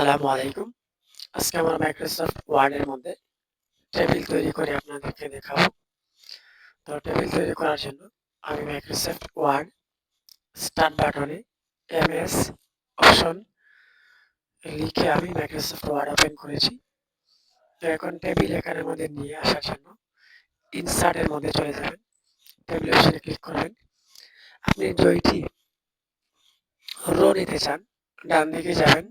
আসসালামু আলাইকুম। আজকে আমরা মাইক্রোসফট ওয়ার্ডের মধ্যে টেবিল তৈরি করে আপনাদেরকে দেখাবো। তো টেবিল তৈরি করার জন্য আমি মাইক্রোসফট ওয়ার্ড স্টার্ট বাটনে এমএস অপশন লিখে আমি মাইক্রোসফট ওয়ার্ড ওপেন করেছি। তো এখন টেবিল এখানের মধ্যে নিয়ে আসার জন্য ইনসার্টের মধ্যে চলে যাবেন। টেবিল অপশনে ক্লিক করবেন। আপনি জয়টি রো নিতে চান, ডান দিকে যাবেন।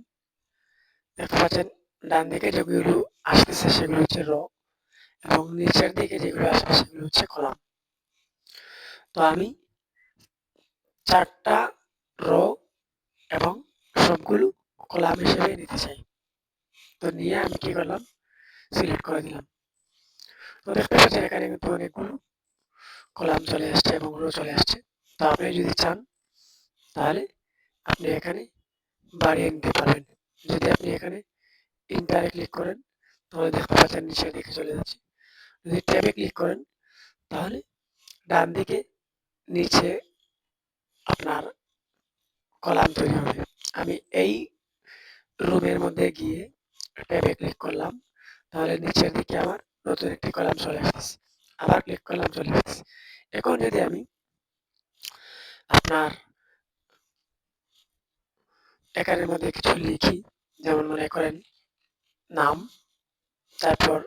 দেখতে পাচ্ছেন ডান দিকে যেগুলো আসতেছে সেগুলো হচ্ছে রো এবং নিচের দিকে যেগুলো আসবে সেগুলো হচ্ছে কলাম। তো আমি ৪ টা রো এবং সবগুলো কলাম হিসেবে নিতে চাই। তো নিয়ে আমি কি করলাম, সিলেক্ট করে দিলাম। তো দেখতে পাচ্ছেন এখানে কিন্তু অনেকগুলো কলাম চলে আসছে এবং রো চলে আসছে। তো আপনি যদি চান তাহলে আপনি এখানে বাড়িয়ে নিতে পারবেন। যদি আপনি এখানে ইন্টারে ক্লিক করেন তাহলে দেখতে পাচ্ছেন নিচের দিকে চলে যাচ্ছে। যদি ট্যাবে ক্লিক করেন তাহলে ডান দিকে নিচে আপনার কলাম তৈরি হবে। আমি এই রুমের মধ্যে গিয়ে ট্যাবে ক্লিক করলাম, তাহলে নিচের দিকে আমার নতুন একটি কলাম চলে আসতেছে। আবার ক্লিক করলাম, চলে আসতেছে। এখন যদি আমি আপনার এখানের মধ্যে কিছু লিখি, যেমন মনে করেন নাম, তারপর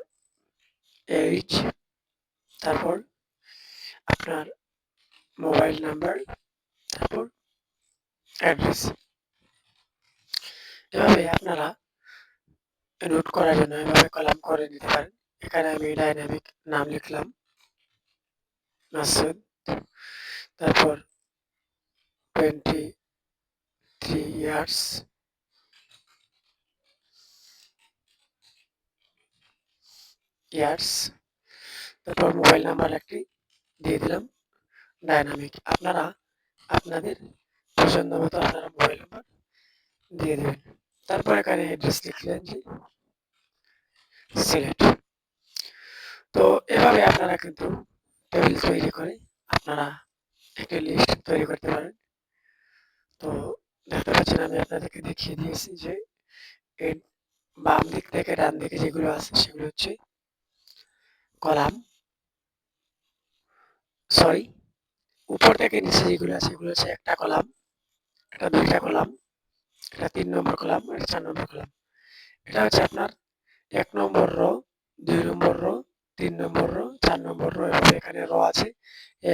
এইজ, তারপর আপনার মোবাইল নাম্বার, তারপর অ্যাড্রেস। এভাবে আপনারা নোট করার জন্য এভাবে কলাম করে নিতে পারেন। এখানে আমি ডাইনামিক নাম লিখলাম মাসুদ, তারপর 23 ইয়ার্স, তারপর মোবাইল নাম্বার একটি দিয়ে দিলাম ডাইনামিক। আপনারা আপনাদের পছন্দ মতো আপনারা মোবাইল নাম্বার দিয়ে দেবেন। তারপর এখানে অ্যাড্রেস লিখলেন যে সিলেট। তো এভাবে আপনারা কিন্তু টেবিল তৈরি করে আপনারা একটা লিস্ট তৈরি করতে পারেন। তো দেখতে পাচ্ছেন আমি আপনাদেরকে দেখিয়ে দিয়েছি যে এর বাম দিক থেকে ডান দিকে যেগুলো আছে সেগুলো হচ্ছে কলাম, সরি উপর থেকে নিচে যেগুলো আছে সেগুলো হচ্ছে একটা কলাম, এটা ২ টা কলাম, এটা ৩ নম্বর কলাম, এটা ৪ নম্বর কলাম। এটা হচ্ছে আপনার ১ নম্বর রো, ২ নম্বর রো, ৩ নম্বর রো, ৪ নম্বর রো, এভাবে এখানে রো আছে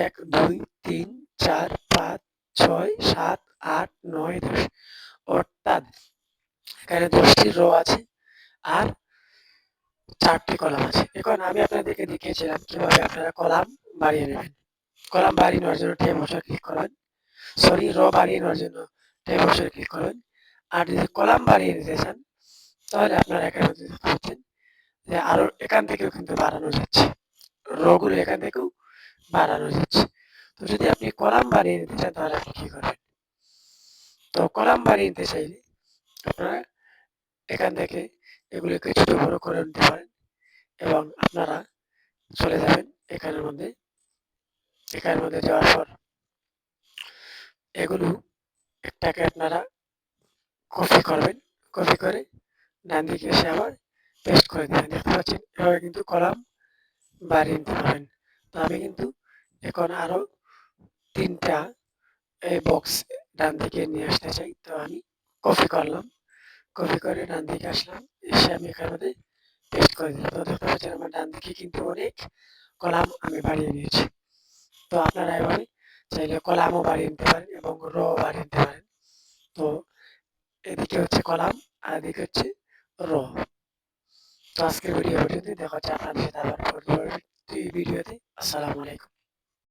১, ২, ৩, ৪, ৫, ৬, ৭, ৮, ৯, ১০ অর্থাৎ এখানে ১০ টি রো আছে আর ৪ টি কলাম আছে। এখন আমি আপনাদেরকে দেখিয়েছিলাম কিভাবে আপনারা কলাম বাড়িয়ে নেবেন। কলাম বাড়িয়ে নেওয়ার জন্য ট্যাব অপশনে ক্লিক করবেন। সরি, রো বাড়িয়ে নেওয়ার জন্য ট্যাব অপশনে ক্লিক করবেন। আর যদি কলাম বাড়িয়ে নিতে চান তাহলে আপনারা এখানে দেখতে পাচ্ছেন যে আরো এখান থেকেও কিন্তু বাড়ানো যাচ্ছে। রো গুলো এখান থেকেও বাড়ানো যাচ্ছে। তো যদি আপনি কলাম বাড়িয়ে নিতে চান তাহলে আপনি কি করবেন? তো কলাম বাড়িয়ে নিতে চাইলে আপনারা এখান থেকে এগুলোকে ছোট বড় করে নিতে পারেন এবং আপনারা চলে যাবেন এখানের মধ্যে। এখানের মধ্যে যাওয়ার পর এগুলো একটাকে আপনারা কপি করবেন। কপি করে ডান দিকে এসে আবার পেস্ট করে দিবেন। দেখতে পাচ্ছেন এভাবে কিন্তু কলাম বাড়িয়ে নিতে পারবেন। তো আমি কিন্তু এখন আরো ৩ টা এই বক্স ডান দিকে নিয়ে আসতে চাই। তো আমি কপি করলাম। কপি করে ডান দিকে আসলাম। এসে আমি এখানের মধ্যে পেস্ট করে দিলাম। তো দেখতে পাচ্ছেন আমার ডান দিকে কিন্তু অনেক কলাম আমি বাড়িয়ে নিয়েছি। তো আপনারা এভাবে চাইলে কলামও বাড়িয়ে নিতে পারেন এবং রো বাড়িয়ে নিতে পারেন। তো এদিকে হচ্ছে কলাম আর এদিকে হচ্ছে রো। তো আজকের ভিডিও পর্যন্তই। দেখা হচ্ছে আপনাদের সাথে আবার পরবর্তী ভিডিওতে। আসসালামু আলাইকুম।